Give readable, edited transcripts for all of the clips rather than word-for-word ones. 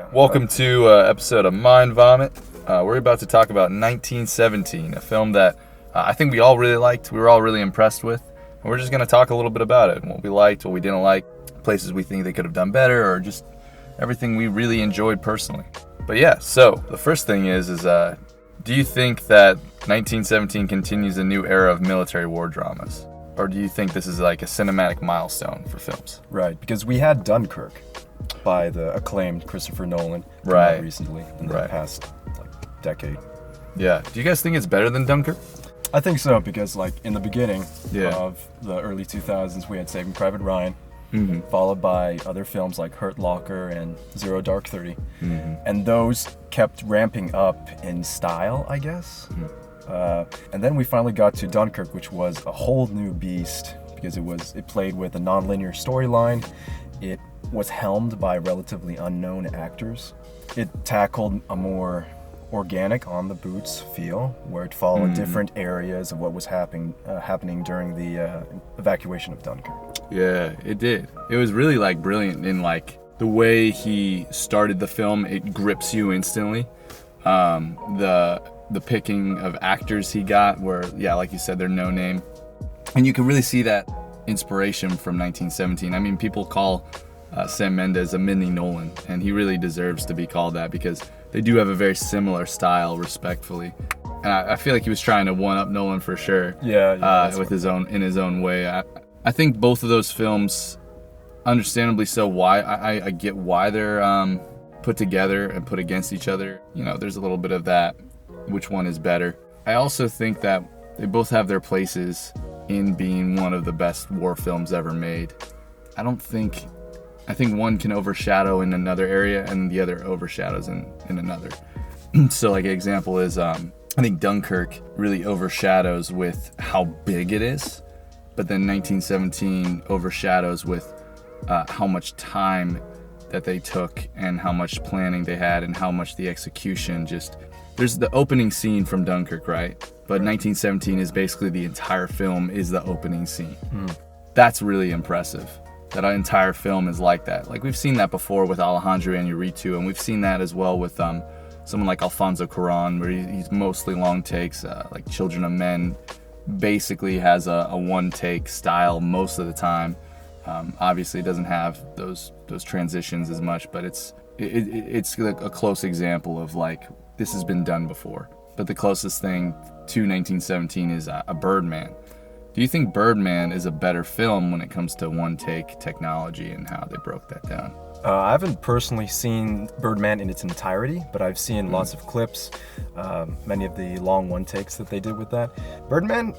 Welcome to episode of Mind Vomit. We're about to talk about 1917, a film that I think we all really liked. We were all really impressed with. And we're just going to talk a little bit about it, and what we liked, what we didn't like, places we think they could have done better, or just everything we really enjoyed personally. But yeah, so the first thing is do you think that 1917 continues a new era of military war dramas? Or do you think this is like a cinematic milestone for films? Right, because we had Dunkirk by the acclaimed Christopher Nolan Right. recently in the past decade. Yeah. Do you guys think it's better than Dunkirk? I think so, because in the beginning Yeah. of the early 2000s, we had Saving Private Ryan, Mm-hmm. followed by other films like Hurt Locker and Zero Dark 30. Mm-hmm. And those kept ramping up in style, I guess. And then we finally got to Dunkirk, which was a whole new beast, because it played with a non-linear storyline. It was helmed by relatively unknown actors. It tackled a more organic, on-the-boots feel, where it followed different areas of what was happening during the evacuation of Dunkirk. Yeah, it did. It was really brilliant in the way he started the film. It grips you instantly. The picking of actors he got were, like you said, they're no name, and you can really see that inspiration from 1917. I mean, people call Sam Mendes a mini Nolan, and he really deserves to be called that, because they do have a very similar style, respectfully. And I feel like he was trying to one up Nolan for sure. In his own way. I think both of those films, understandably so, why I get why they're put together and put against each other. You know, there's a little bit of that, which one is better. I also think that they both have their places in being one of the best war films ever made. I think one can overshadow in another area, and the other overshadows in another. So an example is, I think Dunkirk really overshadows with how big it is, but then 1917 overshadows with how much time that they took and how much planning they had and how much the execution there's the opening scene from Dunkirk, right? But 1917 is basically the entire film is the opening scene. That's really impressive. That entire film is like that. We've seen that before with Alejandro Iñárritu, and we've seen that as well with someone like Alfonso Cuarón, where he's mostly long takes. Like Children of Men basically has a one-take style most of the time. Obviously, it doesn't have those transitions as much, but it's a close example of this has been done before. But the closest thing to 1917 is a Birdman. Do you think Birdman is a better film when it comes to one-take technology and how they broke that down? I haven't personally seen Birdman in its entirety, but I've seen lots of clips, many of the long one-takes that they did with that. Birdman,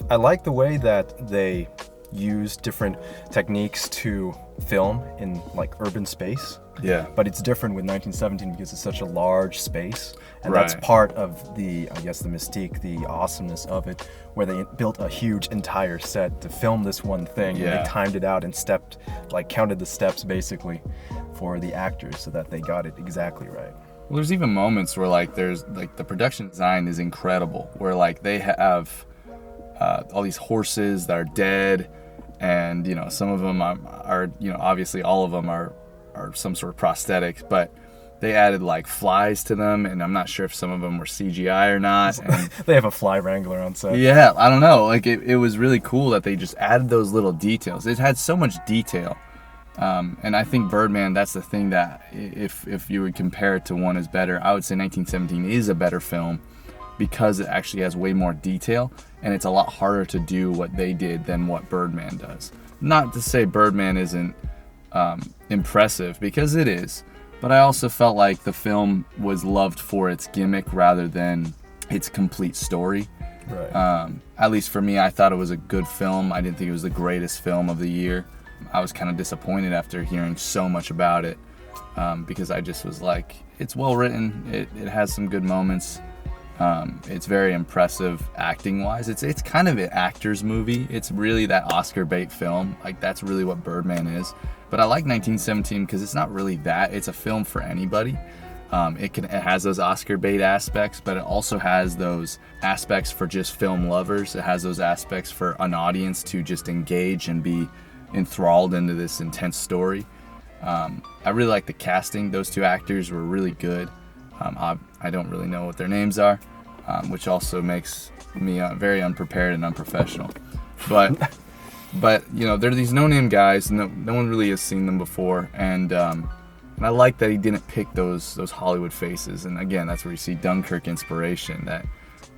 I like the way that they use different techniques to film in urban space. Yeah. But it's different with 1917 because it's such a large space. And Right. that's part of the mystique, the awesomeness of it, where they built a huge entire set to film this one thing. Yeah. And they timed it out and counted the steps basically for the actors so that they got it exactly right. Well, there's even moments where there's the production design is incredible, where they have all these horses that are dead, and some of them are obviously all of them are some sort of prosthetics, but they added flies to them, and I'm not sure if some of them were CGI or not. And They have a fly wrangler on set. yeah, I don't know. It was really cool that they just added those little details. It had so much detail. And I think Birdman, that's the thing that if you would compare it to one is better, I would say 1917 is a better film because it actually has way more detail, and it's a lot harder to do what they did than what Birdman does. Not to say Birdman isn't impressive, because it is, but I also felt like the film was loved for its gimmick rather than its complete story. Right. At least for me, I thought it was a good film. I didn't think it was the greatest film of the year. I was kind of disappointed after hearing so much about it, because I just was it's well written, it has some good moments. It's very impressive acting wise. It's kind of an actor's movie. It's really that Oscar bait film. That's really what Birdman is. But I like 1917 because it's not really that. It's a film for anybody. It has those Oscar bait aspects, but it also has those aspects for just film lovers. It has those aspects for an audience to just engage and be enthralled into this intense story. I really like the casting. Those two actors were really good. I don't really know what their names are, which also makes me very unprepared and unprofessional. But they're these no-name guys. No one really has seen them before, and I like that he didn't pick those Hollywood faces. And again, that's where you see Dunkirk inspiration. That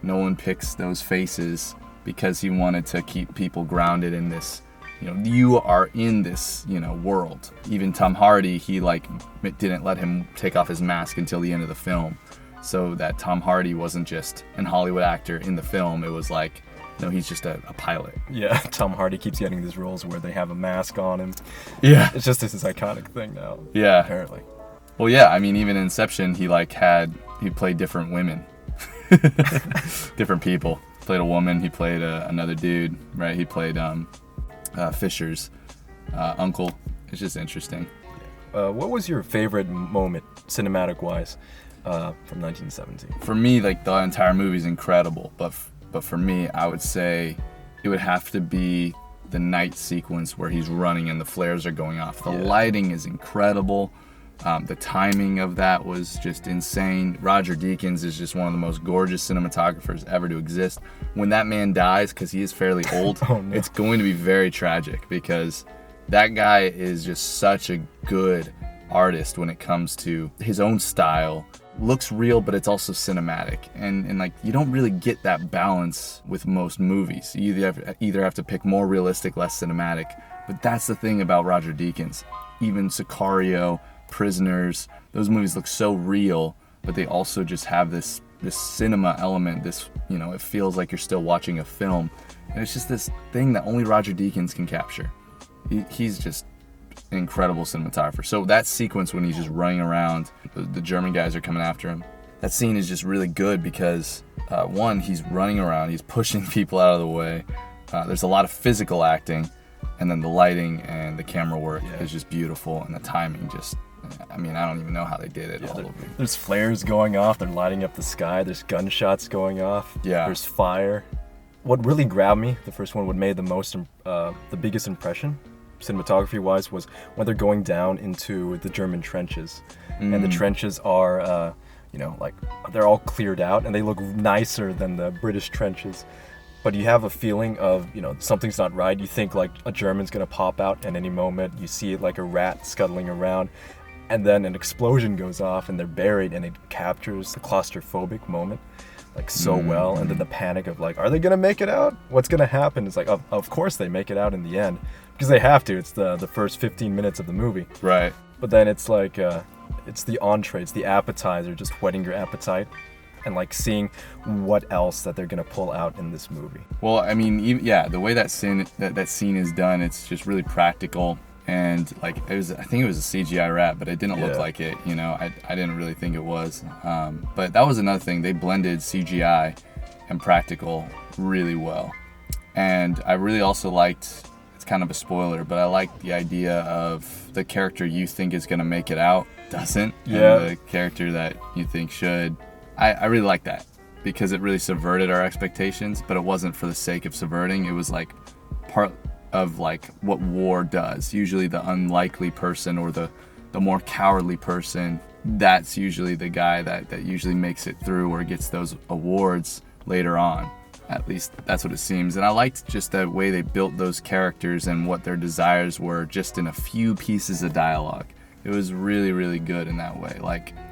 no one picks those faces because he wanted to keep people grounded in this. You are in this, world. Even Tom Hardy, he didn't let him take off his mask until the end of the film, so that Tom Hardy wasn't just an Hollywood actor in the film. It was like, no, he's just a pilot. Yeah, Tom Hardy keeps getting these roles where they have a mask on him. Yeah. It's just this iconic thing now. Yeah. Apparently. Well, yeah, I mean, even in Inception, he played different women. Different people. Played a woman, he played another dude, right? He played Fisher's uncle. It's just interesting. What was your favorite moment, cinematic-wise, from 1917? For me, the entire movie is incredible, but for me, I would say it would have to be the night sequence where he's running and the flares are going off. The lighting is incredible. The timing of that was just insane. Roger Deakins is just one of the most gorgeous cinematographers ever to exist. When that man dies, because he is fairly old, Oh, no. It's going to be very tragic, because that guy is just such a good artist when it comes to his own style. Looks real, but it's also cinematic, and you don't really get that balance with most movies. You either have to pick more realistic, less cinematic. But that's the thing about Roger Deakins. Even Sicario, Prisoners, those movies look so real, but they also just have this cinema element. It feels like you're still watching a film, and it's just this thing that only Roger Deakins can capture. He's just an incredible cinematographer. So that sequence when he's just running around, the German guys are coming after him. That scene is just really good because one, he's running around, he's pushing people out of the way. There's a lot of physical acting, and then the lighting and the camera work is just beautiful, and the timing just. I don't even know how they did it. There's flares going off. They're lighting up the sky. There's gunshots going off. Yeah. There's fire. What really grabbed me, the first one, what made the biggest impression, cinematography-wise, was when they're going down into the German trenches, and the trenches are, they're all cleared out, and they look nicer than the British trenches. But you have a feeling of, something's not right. You think a German's gonna pop out at any moment. You see it like a rat scuttling around. And then an explosion goes off and they're buried, and it captures the claustrophobic moment so well. And then the panic of are they gonna make it out? What's gonna happen? It's of course they make it out in the end, because they have to. It's the first 15 minutes of the movie. Right. But then it's it's the entree, it's the appetizer, just whetting your appetite, and seeing what else that they're gonna pull out in this movie. Well, the way that scene is done, it's just really practical. And I think it was a CGI rat, but it didn't look like it. I didn't really think it was. But that was another thing. They blended CGI and practical really well. And I really also liked, it's kind of a spoiler, but I liked the idea of the character you think is going to make it out doesn't. Yeah. And the character that you think should. I really like that, because it really subverted our expectations, but it wasn't for the sake of subverting. It was part of what war does. Usually the unlikely person, or the more cowardly person, that's usually the guy that usually makes it through or gets those awards later on. At least that's what it seems. And I liked just the way they built those characters and what their desires were just in a few pieces of dialogue. It was really, really good in that way.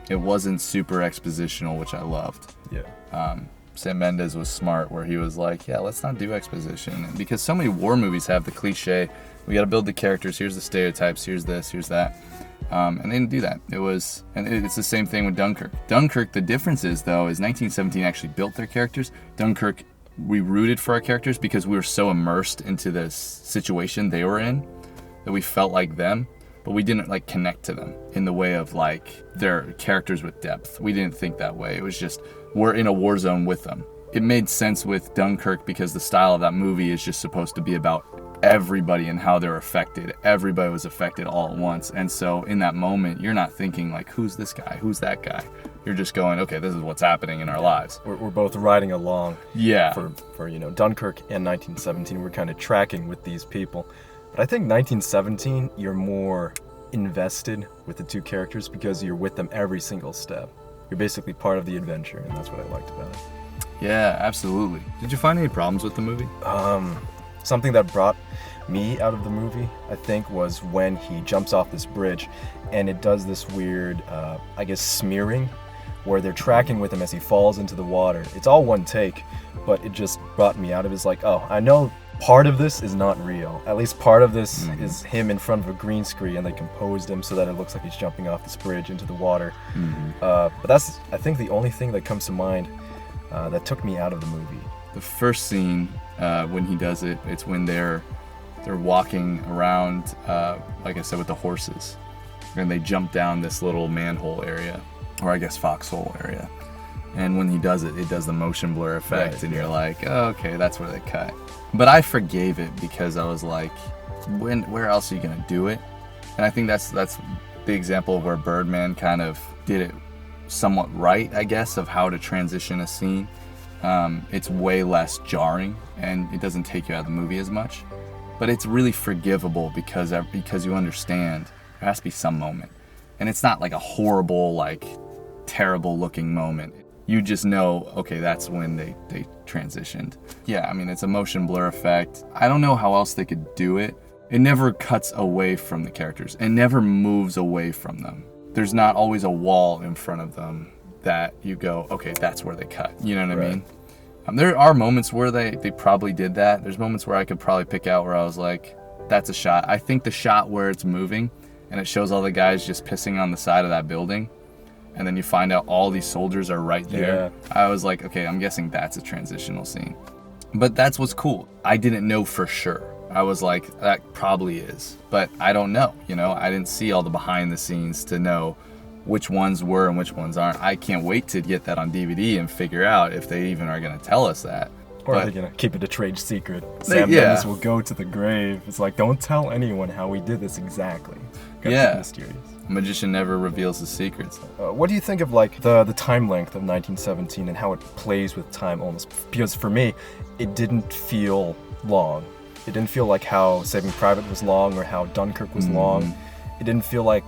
It wasn't super expositional, which I loved. Yeah. Sam Mendes was smart, where he was let's not do exposition. And because so many war movies have the cliche, we got to build the characters, here's the stereotypes, here's this, here's that. And they didn't do that. It's the same thing with Dunkirk. Dunkirk, the difference is 1917 actually built their characters. Dunkirk, we rooted for our characters because we were so immersed into this situation they were in that we felt like them, but we didn't connect to them in the way of their characters with depth. We didn't think that way. It was just, we're in a war zone with them. It made sense with Dunkirk because the style of that movie is just supposed to be about everybody and how they're affected. Everybody was affected all at once. And so in that moment, you're not thinking who's this guy? Who's that guy? You're just going, okay, this is what's happening in our lives. We're both riding along. Yeah. For Dunkirk and 1917, we're kind of tracking with these people. But I think 1917, you're more invested with the two characters because you're with them every single step. You're basically part of the adventure, and that's what I liked about it. Yeah, absolutely. Did you find any problems with the movie? Something that brought me out of the movie, I think, was when he jumps off this bridge and it does this weird, I guess, smearing, where they're tracking with him as he falls into the water. It's all one take, but it just brought me out of it. It's like, oh, I know part of this is not real. At least part of this is him in front of a green screen, and they composed him so that it looks like he's jumping off this bridge into the water. But that's, I think, the only thing that comes to mind that took me out of the movie. The first scene when he does it, it's when they're walking around, like I said, with the horses, and they jump down this little manhole area, or I guess foxhole area. And when he does it, it does the motion blur effect, right, and you're like, oh, okay, that's where they cut. But I forgave it because I was like, where else are you gonna do it? And I think that's the example of where Birdman kind of did it somewhat right, I guess, of how to transition a scene. It's way less jarring, and it doesn't take you out of the movie as much. But it's really forgivable because you understand there has to be some moment, and it's not like a horrible, like terrible looking moment. You just know, okay, that's when they transitioned. Yeah, I mean, it's a motion blur effect. I don't know how else they could do it. It never cuts away from the characters. It never moves away from them. There's not always a wall in front of them that you go, okay, that's where they cut. You know what I mean? There are moments where they probably did that. There's moments where I could probably pick out where I was like, that's a shot. I think the shot where it's moving and it shows all the guys just pissing on the side of that building, and then you find out all these soldiers are right there. Yeah. I was like, okay, I'm guessing that's a transitional scene. But that's what's cool. I didn't know for sure. I was like, that probably is. But I don't know, you know? I didn't see all the behind the scenes to know which ones were and which ones aren't. I can't wait to get that on DVD and figure out if they even are going to tell us that. Or are they going to keep it a trade secret? Sam Mendes will go to the grave. It's like, don't tell anyone how we did this exactly. Gotta keep mysterious. A magician never reveals his secrets. What do you think of like the time length of 1917 and how it plays with time almost? Because for me, it didn't feel long. It didn't feel like how Saving Private was long or how Dunkirk was long. It didn't feel like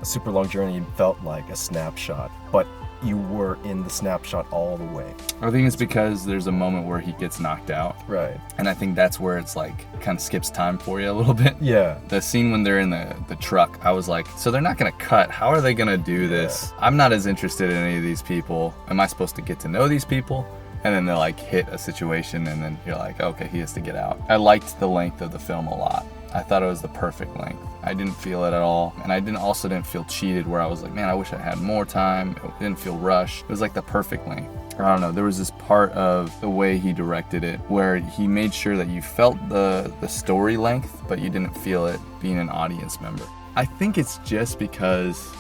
a super long journey. It felt like a snapshot, but you were in the snapshot all the way. I think it's because there's a moment where he gets knocked out. Right. And I think that's where it's like kind of skips time for you a little bit. Yeah. The scene when they're in the truck, I was like, so they're not going to cut. How are they going to do this? I'm not as interested in any of these people. Am I supposed to get to know these people? And then they like hit a situation and then you're like, okay, he has to get out. I liked the length of the film a lot. I thought it was the perfect length. I didn't feel it at all. And I didn't feel cheated where I was like, man, I wish I had more time. It didn't feel rushed. It was like the perfect length. I don't know, there was this part of the way he directed it where he made sure that you felt the story length, but you didn't feel it being an audience member. I think it's just because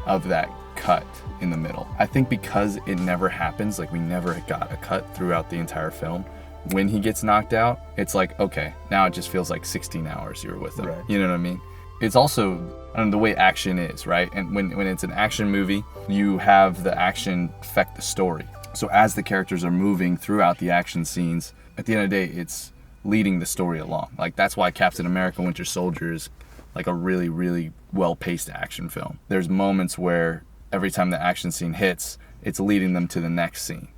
of that cut in the middle. I think because it never happens, like we never got a cut throughout the entire film. When he gets knocked out, it's like, okay, now it just feels like 16 hours you were with him. Right. You know what I mean? It's also the way action is, right? And when it's an action movie, you have the action affect the story. So as the characters are moving throughout the action scenes, at the end of the day, it's leading the story along. Like that's why Captain America Winter Soldier is like a really, really well-paced action film. There's moments where every time the action scene hits, it's leading them to the next scene.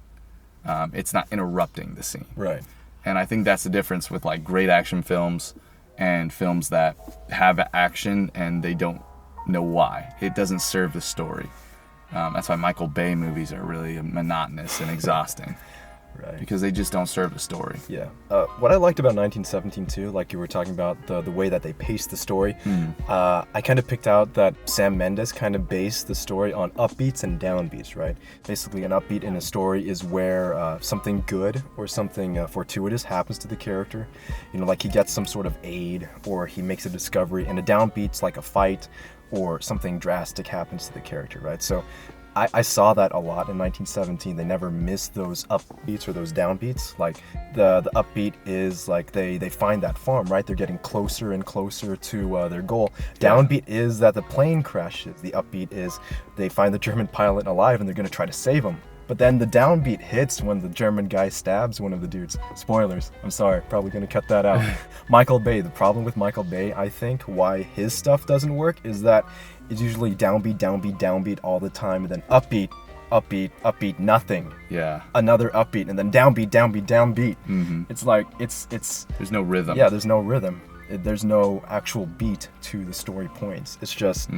It's not interrupting the scene. Right. And I think that's the difference with like great action films and films that have action and they don't know why. It doesn't serve the story. That's why Michael Bay movies are really monotonous and exhausting. Right. Because they just don't serve the story. Yeah. What I liked about 1917 too, like you were talking about the way that they paced the story, I kind of picked out that Sam Mendes kind of based the story on upbeats and downbeats, right? Basically, an upbeat in a story is where something good or something fortuitous happens to the character. You know, like he gets some sort of aid or he makes a discovery, and a downbeat's like a fight or something drastic happens to the character, right? So I saw that a lot in 1917. They never missed those upbeats or those downbeats. Like the upbeat is like they find that farm, right? They're getting closer and closer to their goal. Downbeat is that the plane crashes. The upbeat is they find the German pilot alive and they're going to try to save him. But then the downbeat hits when the German guy stabs one of the dudes. Spoilers. I'm sorry, probably gonna cut that out. Michael Bay. The problem with Michael Bay, I think, why his stuff doesn't work is that it's usually downbeat, downbeat, downbeat all the time, and then upbeat, upbeat, upbeat, nothing. Yeah. Another upbeat, and then downbeat, downbeat, downbeat. Mm-hmm. It's like it's. There's no rhythm. Yeah, there's no rhythm. There's no actual beat to the story points. It's just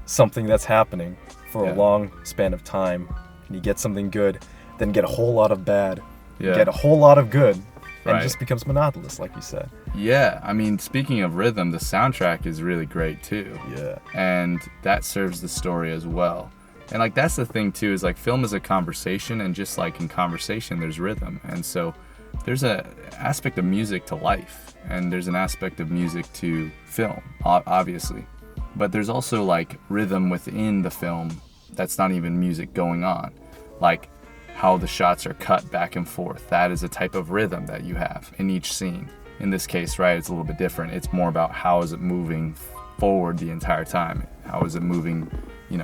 something that's happening for a long span of time. And you get something good, then get a whole lot of bad, get a whole lot of good, and it just becomes monotonous, like you said. Yeah, I mean, speaking of rhythm, the soundtrack is really great too. Yeah. And that serves the story as well. And like that's the thing too, is like film is a conversation, and just like in conversation there's rhythm. And so there's an aspect of music to life, and there's an aspect of music to film, obviously. But there's also like rhythm within the film that's not even music going on, like how the shots are cut back and forth. That is a type of rhythm that you have in each scene. In this case, right, it's a little bit different. It's more about how is it moving forward the entire time, how is it moving,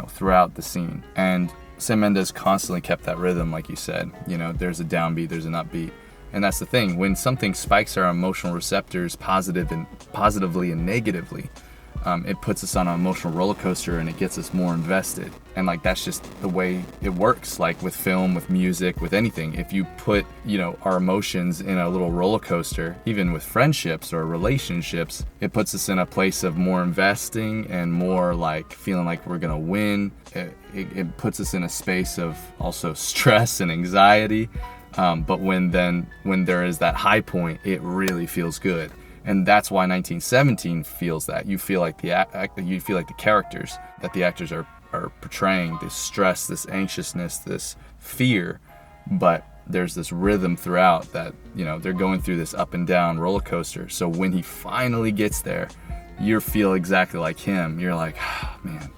throughout the scene. And Sam Mendes constantly kept that rhythm, like you said. There's a downbeat, there's an upbeat. And that's the thing, when something spikes our emotional receptors positively and negatively, it puts us on an emotional roller coaster, and it gets us more invested. And like that's just the way it works, like with film, with music, with anything. If you put our emotions in a little roller coaster, even with friendships or relationships, it puts us in a place of more investing and more like feeling like we're gonna win. It puts us in a space of also stress and anxiety, but when there is that high point, it really feels good. And that's why 1917 feels that. You feel like the characters that the actors are portraying, this stress, this anxiousness, this fear, but there's this rhythm throughout that, they're going through this up and down roller coaster. So when he finally gets there, you feel exactly like him. You're like, oh, man,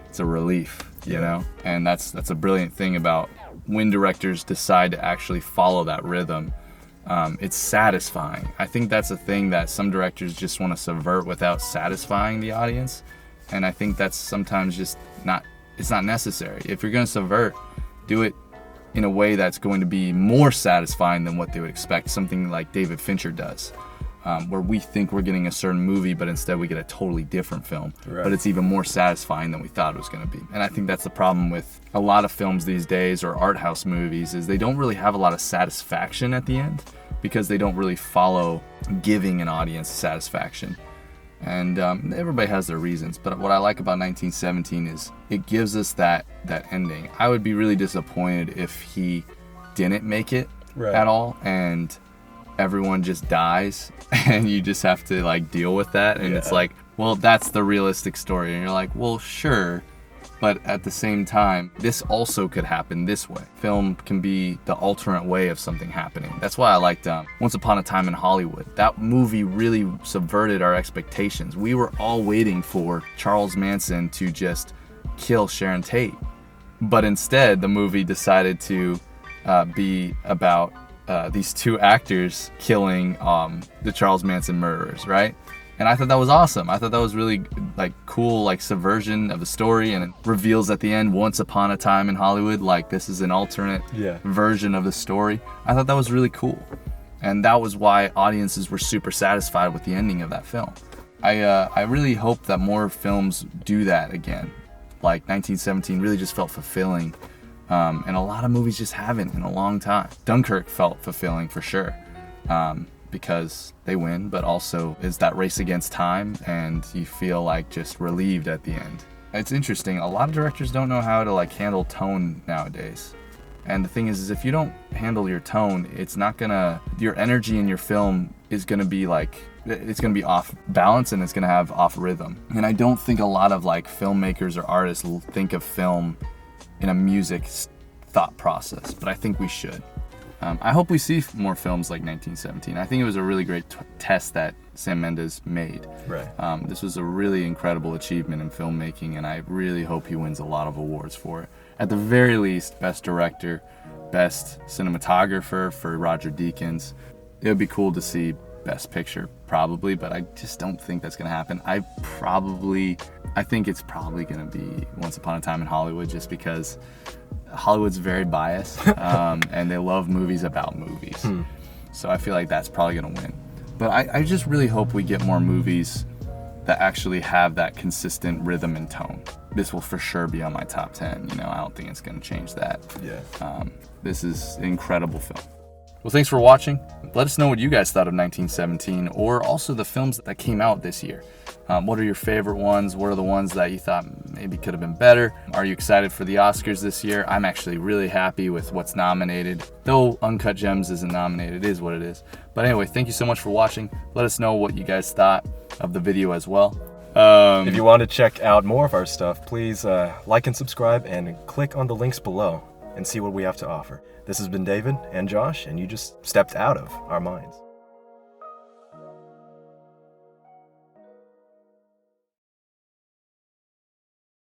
it's a relief, you know? And that's a brilliant thing about when directors decide to actually follow that rhythm. It's satisfying. I think that's a thing that some directors just want to subvert without satisfying the audience, and I think that's sometimes just it's not necessary. If you're going to subvert, do it in a way that's going to be more satisfying than what they would expect. Something like David Fincher does, where we think we're getting a certain movie, but instead we get a totally different film. Right. But it's even more satisfying than we thought it was going to be. And I think that's the problem with a lot of films these days, or art house movies, is they don't really have a lot of satisfaction at the end, because they don't really follow giving an audience satisfaction. And everybody has their reasons, but what I like about 1917 is it gives us that ending. I would be really disappointed if he didn't make it at all, and everyone just dies, and you just have to like deal with that. And it's like, well, that's the realistic story, and you're like, well, sure. But at the same time, this also could happen this way. Film can be the alternate way of something happening. That's why I liked Once Upon a Time in Hollywood. That movie really subverted our expectations. We were all waiting for Charles Manson to just kill Sharon Tate. But instead, the movie decided to be about these two actors killing the Charles Manson murderers, right? And I thought that was awesome. I thought that was really like cool, like subversion of the story, and it reveals at the end, once upon a time in Hollywood, like this is an alternate version of the story. I thought that was really cool. And that was why audiences were super satisfied with the ending of that film. I really hope that more films do that again. Like 1917 really just felt fulfilling. And a lot of movies just haven't in a long time. Dunkirk felt fulfilling for sure. Because they win, but also is that race against time, and you feel like just relieved at the end. It's interesting, a lot of directors don't know how to like handle tone nowadays. And the thing is if you don't handle your tone, it's not gonna, your energy in your film is gonna be like, it's gonna be off balance, and it's gonna have off rhythm. And I don't think a lot of like filmmakers or artists think of film in a music thought process, but I think we should. I hope we see more films like 1917. I think it was a really great test that Sam Mendes made. Right. This was a really incredible achievement in filmmaking, and I really hope he wins a lot of awards for it. At the very least, Best Director, Best Cinematographer for Roger Deakins. It would be cool to see Best Picture, probably, but I just don't think that's going to happen. I think it's probably going to be Once Upon a Time in Hollywood, just because Hollywood's very biased, and they love movies about movies. So I feel like that's probably gonna win. But I just really hope we get more movies that actually have that consistent rhythm and tone. This will for sure be on my top 10. You know, I don't think it's gonna change that. Yeah. This is an incredible film. Well, thanks for watching. Let us know what you guys thought of 1917, or also the films that came out this year. What are your favorite ones? What are the ones that you thought maybe could have been better? Are you excited for the Oscars this year? I'm actually really happy with what's nominated. Though Uncut Gems isn't nominated, it is what it is. But anyway, thank you so much for watching. Let us know what you guys thought of the video as well. If you want to check out more of our stuff, please like and subscribe and click on the links below and see what we have to offer. This has been David and Josh, and you just stepped out of our minds.